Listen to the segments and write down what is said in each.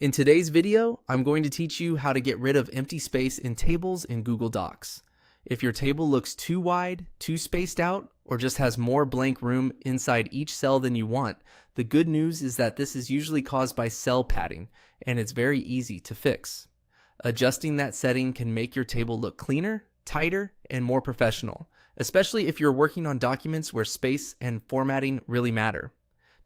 In today's video, I'm going to teach you how to get rid of empty space in tables in Google Docs. If your table looks too wide, too spaced out, or just has more blank room inside each cell than you want, the good news is that this is usually caused by cell padding, and it's very easy to fix. Adjusting that setting can make your table look cleaner, tighter, and more professional, especially if you're working on documents where space and formatting really matter.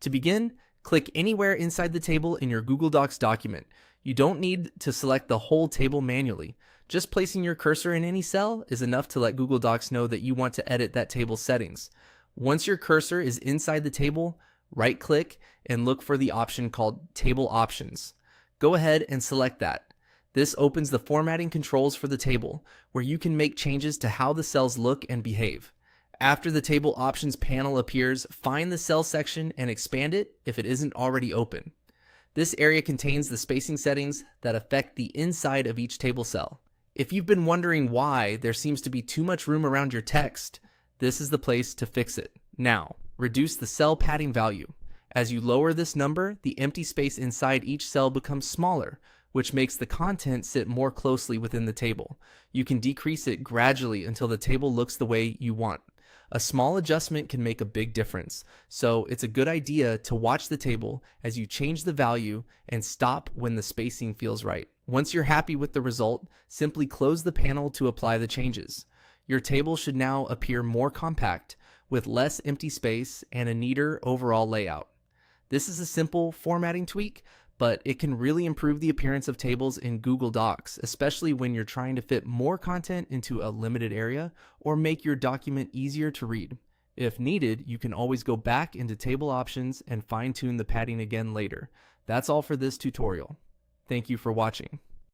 To begin, click anywhere inside the table in your Google Docs document. You don't need to select the whole table manually. Just placing your cursor in any cell is enough to let Google Docs know that you want to edit that table's settings. Once your cursor is inside the table, right-click and look for the option called Table Options. Go ahead and select that. This opens the formatting controls for the table, where you can make changes to how the cells look and behave. After the Table Options panel appears, find the cell section and expand it if it isn't already open. This area contains the spacing settings that affect the inside of each table cell. If you've been wondering why there seems to be too much room around your text, this is the place to fix it. Now, reduce the cell padding value. As you lower this number, the empty space inside each cell becomes smaller, which makes the content sit more closely within the table. You can decrease it gradually until the table looks the way you want. A small adjustment can make a big difference, so it's a good idea to watch the table as you change the value and stop when the spacing feels right. Once you're happy with the result, simply close the panel to apply the changes. Your table should now appear more compact, with less empty space and a neater overall layout. This is a simple formatting tweak, but it can really improve the appearance of tables in Google Docs, especially when you're trying to fit more content into a limited area or make your document easier to read. If needed, you can always go back into Table Options and fine-tune the padding again later. That's all for this tutorial. Thank you for watching.